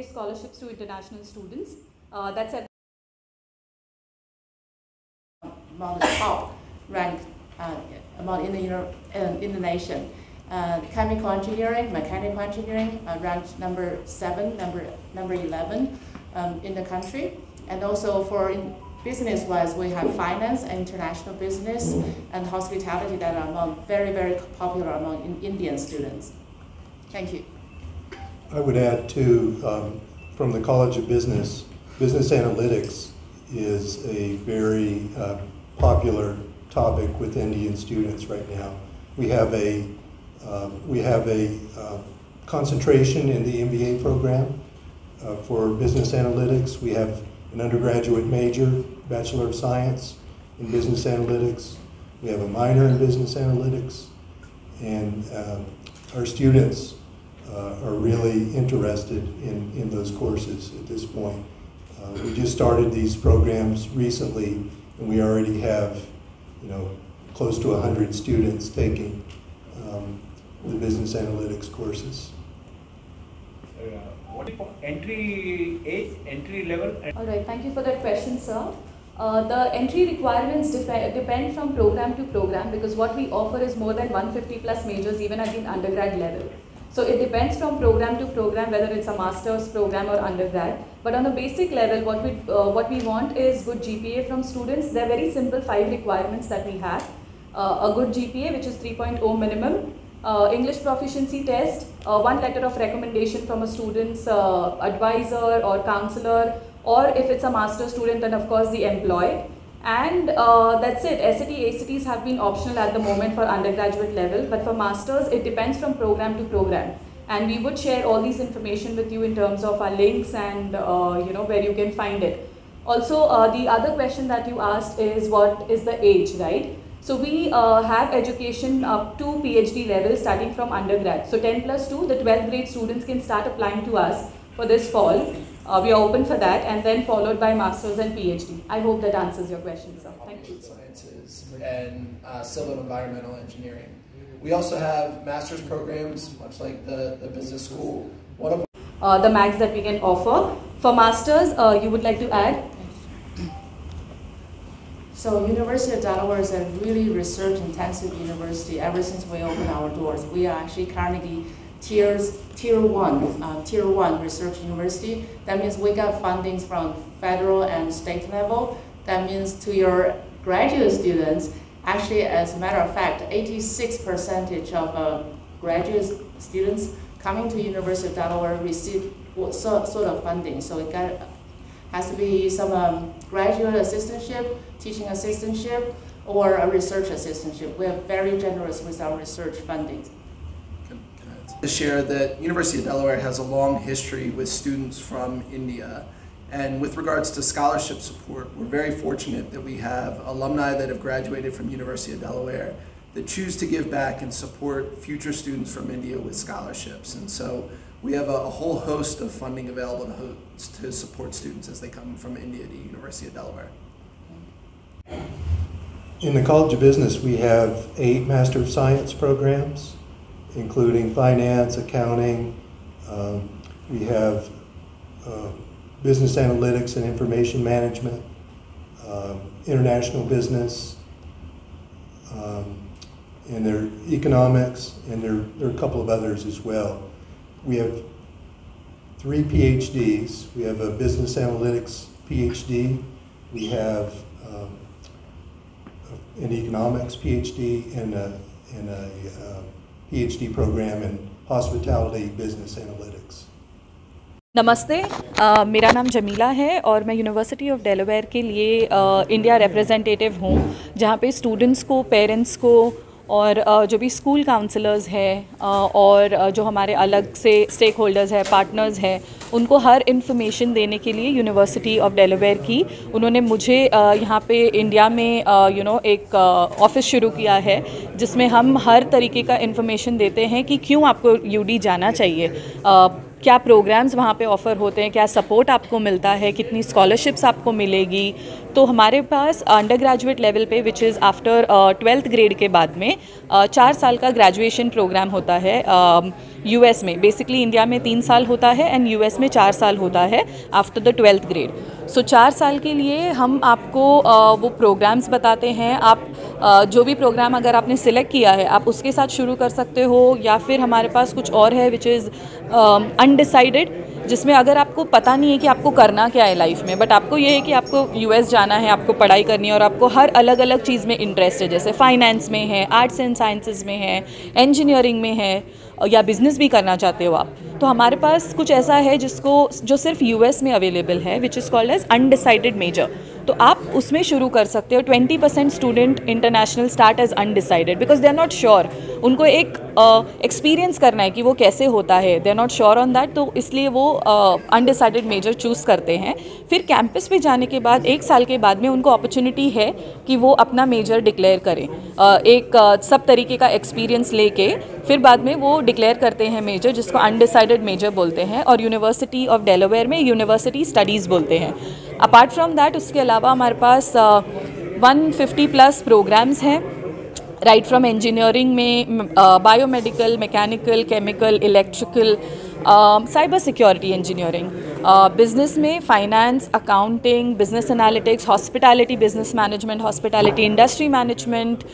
scholarships to international students. That's at among the top ranked in the nation. Chemical engineering, mechanical engineering ranked number 7, number 11 in the country. And also for business-wise, we have finance and international business and hospitality that are very, very popular among Indian students. Thank you. I would add too, from the College of Business, business analytics is a very popular topic with Indian students right now. We have a concentration in the MBA program for business analytics. We have an undergraduate major, Bachelor of Science in Business Analytics. We have a minor in Business Analytics, and our students are really interested in those courses at this point. We just started these programs recently, and we already have, close to 100 students taking the business analytics courses. What is entry age, entry level? All right, thank you for that question, sir. The entry requirements depend from program to program, because what we offer is more than 150 plus majors even at the undergrad level. So it depends from program to program whether it's a master's program or undergrad. But on the basic level, what we want is good GPA from students. There are very simple 5 requirements that we have. A good GPA, which is 3.0 minimum. English proficiency test, 1 letter of recommendation from a student's advisor or counselor, or if it's a master's student, then of course the employed. And that's it. SAT, ACTs have been optional at the moment for undergraduate level, but for masters, it depends from program to program. And we would share all these information with you in terms of our links and where you can find it. Also, the other question that you asked is what is the age, right? So we have education up to PhD level starting from undergrad. So 10 plus 2, the 12th grade students can start applying to us for this fall. We are open for that, and then followed by masters and PhD. I hope that answers your question, sir. Thank you. Sciences and civil and environmental engineering. We also have master's programs, much like the business school. One of the max that we can offer. For masters, you would like to add? So University of Delaware is a really research-intensive university. Ever since we opened our doors, we are actually currently tier one research university. That means we got fundings from federal and state level. That means to your graduate students, actually, as a matter of fact, 86% of graduate students coming to University of Delaware receive sort of funding. So it has to be some graduate assistantship, teaching assistantship, or a research assistantship. We are very generous with our research funding. To share that University of Delaware has a long history with students from India, and with regards to scholarship support, we're very fortunate that we have alumni that have graduated from University of Delaware that choose to give back and support future students from India with scholarships. And so we have a whole host of funding available to support students as they come from India to University of Delaware. In the College of Business, we have 8 Master of Science programs, including finance, accounting. We have business analytics and information management, international business, and there are economics, and there are a couple of others as well. We have 3 PhDs. We have a business analytics PhD. We have an economics PhD and a PhD program in hospitality business analytics. नमस्ते, मेरा नाम जमीला है और मैं university of Delaware के लिए India representative हूँ, जहाँ पे स्टूडेंट्स को, पेरेंट्स को और जो भी स्कूल काउंसलर्स हैं और जो हमारे अलग से स्टेक होल्डर्स हैं, पार्टनर्स हैं, उनको हर इन्फॉर्मेशन देने के लिए यूनिवर्सिटी ऑफ डेलावेयर की उन्होंने मुझे यहाँ पे इंडिया में एक ऑफिस शुरू किया है, जिसमें हम हर तरीके का इन्फॉर्मेशन देते हैं कि क्यों आपको यूडी जाना चाहिए, क्या प्रोग्राम्स वहाँ पे ऑफ़र होते हैं, क्या सपोर्ट आपको मिलता है, कितनी स्कॉलरशिप्स आपको मिलेगी। तो हमारे पास अंडर ग्रेजुएट लेवल पे which is after 12th grade के बाद में 4 साल का ग्रेजुएशन प्रोग्राम होता है US में। बेसिकली इंडिया में 3 साल होता है एंड US में 4 साल होता है आफ्टर द 12th ग्रेड। सो 4 साल के लिए हम आपको वो प्रोग्राम्स बताते हैं। आप जो भी प्रोग्राम अगर आपने सिलेक्ट किया है आप उसके साथ शुरू कर सकते हो, या फिर हमारे पास कुछ और है विच इज़ अनडिसाइडेड, जिसमें अगर आपको पता नहीं है कि आपको करना क्या है लाइफ में, बट आपको ये है कि आपको US जाना है, आपको पढ़ाई करनी है और आपको हर अलग अलग चीज़ में इंटरेस्ट है, जैसे फाइनेंस में है, आर्ट्स एंड साइंसेस में है, इंजीनियरिंग में है, या बिज़नेस भी करना चाहते हो आप, तो हमारे पास कुछ ऐसा है जो सिर्फ US में अवेलेबल है which is called as undecided major. तो आप उसमें शुरू कर सकते हो। 20% student international start as undecided because they are not sure, उनको एक एक्सपीरियंस करना है कि वो कैसे होता है, they are not sure on that, तो इसलिए वो अनडिसाइडेड मेजर चूज़ करते हैं। फिर कैंपस पे जाने के बाद 1 साल के बाद में उनको अपॉर्चुनिटी है कि वो अपना मेजर डिक्लेयर करें, एक सब तरीके का एक्सपीरियंस लेके फिर बाद में वो डिक्लेयर करते हैं मेजर, जिसको अनडिसाइडेड मेजर बोलते हैं, और यूनिवर्सिटी ऑफ डेलावेयर में यूनिवर्सिटी स्टडीज़ बोलते हैं। अपार्ट फ्रॉम दैट उसके अलावा हमारे पास 150+ प्रोग्राम्स हैं, राइट फ्रॉम इंजीनियरिंग में biomedical, mechanical, chemical, electrical, cyber security engineering, business में finance, accounting, business analytics, hospitality business management, hospitality industry management,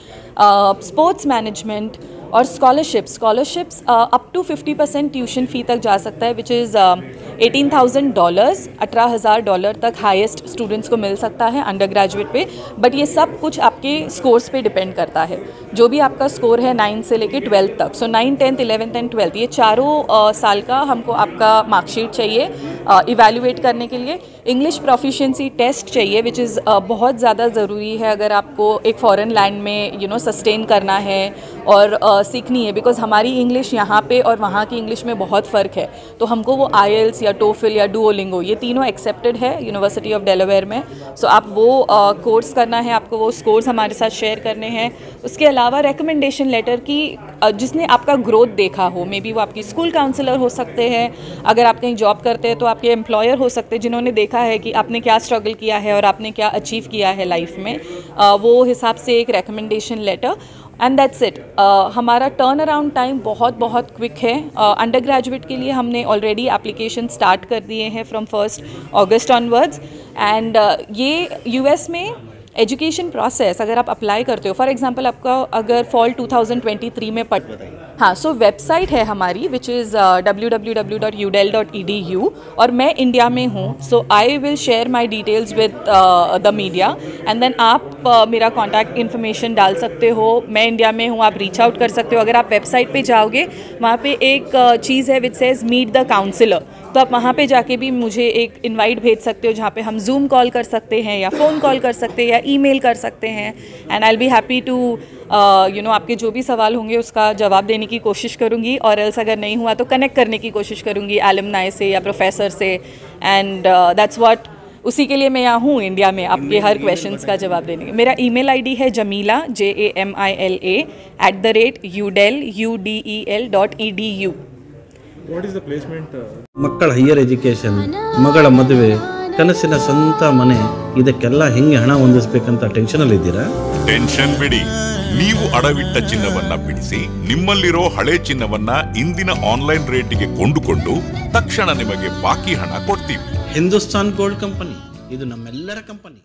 sports management, और scholarships up to 50% tuition fee तक जा सकता है विच इज़ $18,000, $18,000 तक highest students को मिल सकता है अंडर ग्रेजुएट पे। बट ये सब कुछ आपके स्कोर्स पे डिपेंड करता है, जो भी आपका स्कोर है 9 से लेके 12 तक। सो 9, 10th, 11th एंड 12th ये चारों साल का हमको आपका मार्कशीट चाहिए इवैल्यूएट करने के लिए। इंग्लिश प्रोफिशिएंसी टेस्ट चाहिए विच इज़ बहुत ज़्यादा ज़रूरी है अगर आपको एक फॉरेन लैंड में सस्टेन करना है और सीखनी है, बिकॉज हमारी इंग्लिश यहाँ पे और वहाँ की इंग्लिश में बहुत फ़र्क है। तो हमको वो IELTS या टोफिल या डुओलिंगो ये तीनों एक्सेप्टेड है यूनिवर्सिटी ऑफ डेलावेयर में। सो आप वो कोर्स करना है, आपको वो स्कोर्स हमारे साथ शेयर करने हैं। उसके अलावा रिकमेंडेशन लेटर की जिसने आपका ग्रोथ देखा हो, मे बी वो आपकी स्कूल काउंसलर हो सकते हैं, अगर आप कहीं जॉब करते हैं तो आपके एम्प्लॉयर हो सकते हैं जिन्होंने देखा है कि आपने क्या स्ट्रगल किया है और आपने क्या अचीव किया है लाइफ में, वो हिसाब से एक recommendation letter, and that's it. हमारा टर्न अराउंड टाइम बहुत क्विक है। अंडर ग्रेजुएट के लिए हमने ऑलरेडी एप्लीकेशन स्टार्ट कर दिए हैं फ्रॉम 1 अगस्त ऑनवर्ड्स, एंड ये US में एजुकेशन प्रोसेस अगर आप अप्लाई करते हो, फॉर एग्जांपल आपका अगर फॉल 2023 में हाँ, सो वेबसाइट है हमारी विच इज़ www.udel.edu, और मैं इंडिया में हूँ, so I will share my details with the media, and then आप मेरा कॉन्टैक्ट इन्फॉर्मेशन डाल सकते हो। मैं इंडिया में हूँ, आप रीच आउट कर सकते हो। अगर आप वेबसाइट पे जाओगे वहाँ पे एक चीज़ है which says meet the counsellor, तो आप वहाँ पे जाके भी मुझे एक इनवाइट भेज सकते हो जहाँ पे हम जूम कॉल कर सकते हैं या फ़ोन कॉल कर सकते हैं या ईमेल कर सकते हैं, and I will be happy to आपके जो भी सवाल होंगे उसका जवाब देने की कोशिश करूँगी, और एल्स अगर नहीं हुआ तो कनेक्ट करने की कोशिश करूँगी एलुमनाई से या प्रोफेसर से, एंड दैट्स व्हाट, उसी के लिए मैं यहाँ हूँ इंडिया में आपके हर क्वेश्चंस का जवाब देने के। मेरा ईमेल ID है jamila jamila@udel.edu. What is the placement? ಮಕ್ಕಳ ಹೈಯರ್ ಎಜುಕೇಷನ್, ಮಗಳ ಮದುವೆ, ಕನಸಿನ ಸ್ವಂತ ಮನೆ, ಇದಕ್ಕೆಲ್ಲ ಹೆಂಗೆ ಹಣ ಹೊಂದಿಸ್ಬೇಕಂತ ಟೆನ್ಷನಲ್ಲಿ ಇದ್ದೀರಾ? ಟೆನ್ಷನ್ ಬಿಡಿ, ನೀವು ಅಡವಿಟ್ಟ ಚಿನ್ನವನ್ನ ಬಿಡಿಸಿ ನಿಮ್ಮಲ್ಲಿರೋ ಹಳೆ ಚಿನ್ನವನ್ನ ಇಂದಿನ ಆನ್ಲೈನ್ ರೇಟಿಗೆ ಕೊಂಡುಕೊಂಡು ತಕ್ಷಣ ನಿಮಗೆ ಬಾಕಿ ಹಣ ಕೊಡ್ತೀವಿ. ಹಿಂದೂಸ್ತಾನ್ ಗೋಲ್ಡ್ ಕಂಪನಿ, ಇದು ನಮ್ಮೆಲ್ಲರ ಕಂಪನಿ.